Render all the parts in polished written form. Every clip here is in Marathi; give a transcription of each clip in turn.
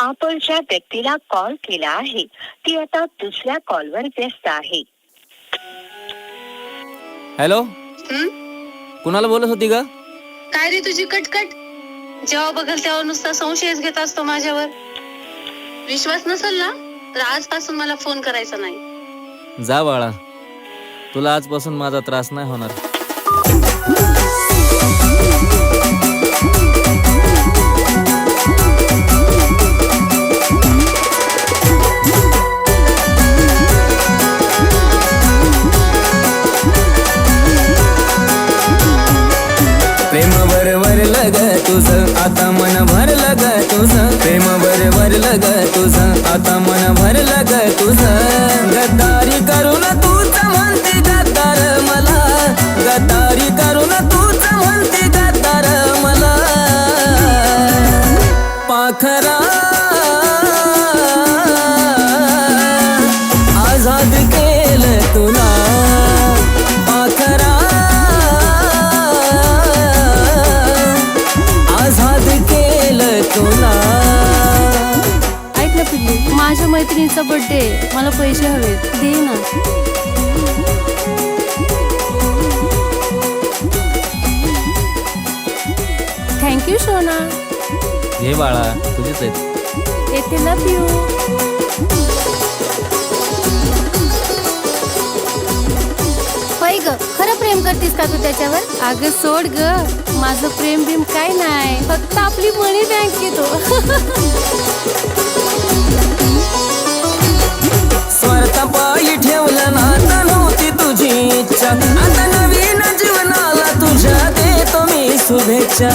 आपण ज्या व्यक्तीला कॉल केला आहे ती आता दुसऱ्या कॉलवर व्यस्त आहे. हॅलो, कुणाला बोलत होती ग? काय रे तुझी कटकट? जेव्हा बघल तेव्हा नुसता संशयच घेत असतो माझ्यावर. विश्वास नसेल ना तर आजपासून मला फोन करायचा नाही. जा बाळा, तुला आजपासून माझा त्रास नाही होणार. प्रेम भरलं ग तुझं आता मन भरलं ग तुझं. प्रेम भरलं ग तुझं आता मन भरलं ग तुझं. गद्दारी करून तूच म्हणते गद्दार मला. गद्दारी करून तूच म्हणते गद्दार मला. पाखरा आझाद केलं तुला. पाखरा आझाद केलं तुला. ऐक ना पिल्लू, माझ्या मैत्रिणीचा बर्थडे, मला पैसे हवेत, दे ना. थँक्यू सोना. हे बाळा, तुझीच आहेत. येते, लव यू. होय ग, खरं प्रेम करतीस का तू त्याच्यावर? अगं सोड ग, माझं प्रेम बिम काय नाही, फक्त आपली मनी बँक येतो. स्वार्थापायी ठेवलं नातं नव्हती तुझी इच्छा. आता नवीन जीवनाला तुझ्या देतो मी शुभेच्छा.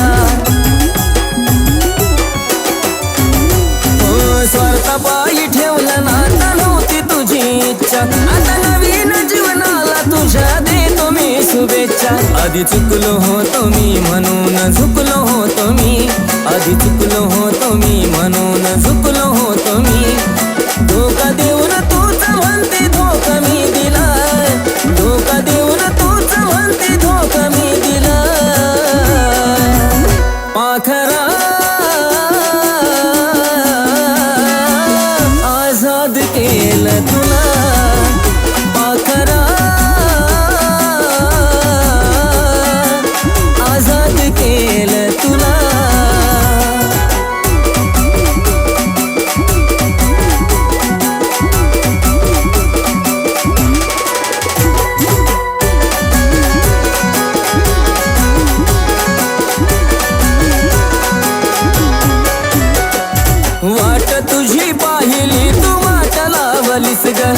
स्वार्थापायी ठेवलं नातं नव्हती तुझी इच्छा. आता नवीन जीवनाला तुझ्या देतो मी शुभेच्छा. आधी चुकलो होतो मी म्हणून झुकलो होतो मी. आधी चुकलो होतो मी म्हणून झुकलो होतो मी. धोका देऊन तूच म्हणते धोका मी दिला. धोका देऊन तूच म्हणते धोका मी दिला. पाखरा आझाद केलं तुला. पाखरा आझाद केलं तुला. वाट तुझी पाहिली तू वाट लावलीस ग.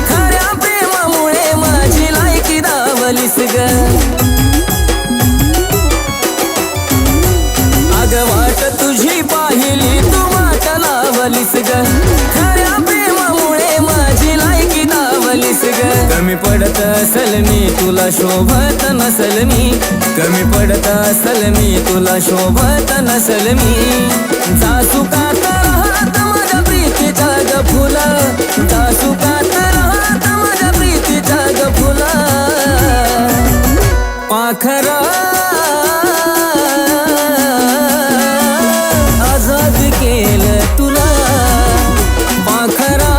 खऱ्या प्रेमामुळे माझी लायकी दावलीस ग. अग वाट तुझी पाहिली तू वाट लावलीस ग. खऱ्या प्रेमामुळे माझी लायकी दावलीस ग. कमी पडत असल मी तुला शोभत नसल मी. कमी पडत असल मी तुला शोभत नसल मी. जासुकात राहत माझ्या प्रीतीच्या ग फुला. जासुकात राहत माझ्या प्रीतीच्या ग फुला. पाखरा आझाद केलं तुला. पाखरा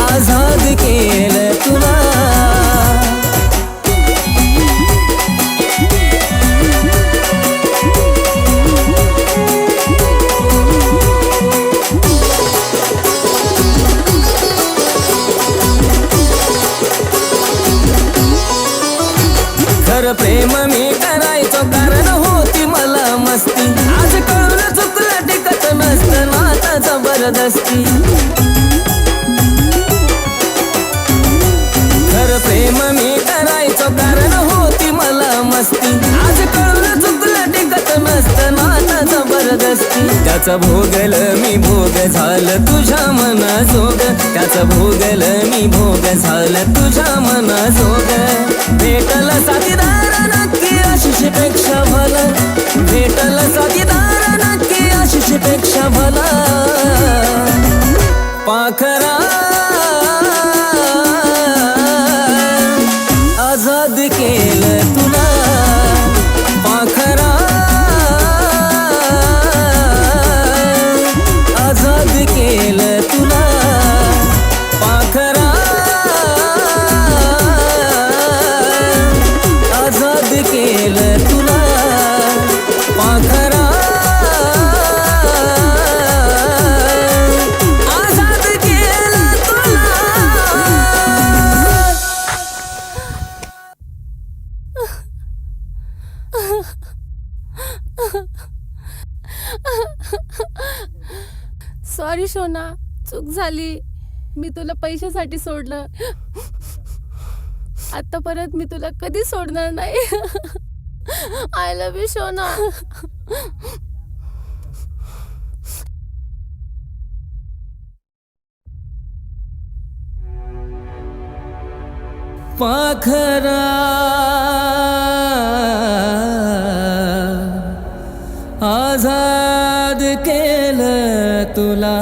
आझाद केलं तुला. खरं प्रेम मी करायचो कारण होती मला मस्ती. आज कळून चुकलं टिकत नसतं नाता जबरदस्ती. खरं प्रेम मी करायचो कारण होती मला मस्ती. आज कळून चुकलं टिकत नसतं नाता जबरदस्ती. त्याचा भोगल मी भोग झालं तुझ्या मनाजोग. त्याचा भोगल मी भोग झालं तुझ्या मनाजोग. भेटल साथीदार नक्की आशिषपेक्षा भला. भेटल साथीदार नक्की आशिषपेक्षा भला. पाखरा आझाद केलं तुला. पाखरा सॉरी सोना, चूक झाली. मी तुला पैशासाठी सोडलं. आता परत मी तुला कधी सोडणार नाही. आय लव्ह यू सोना. पाखरा आझाद केलं तुला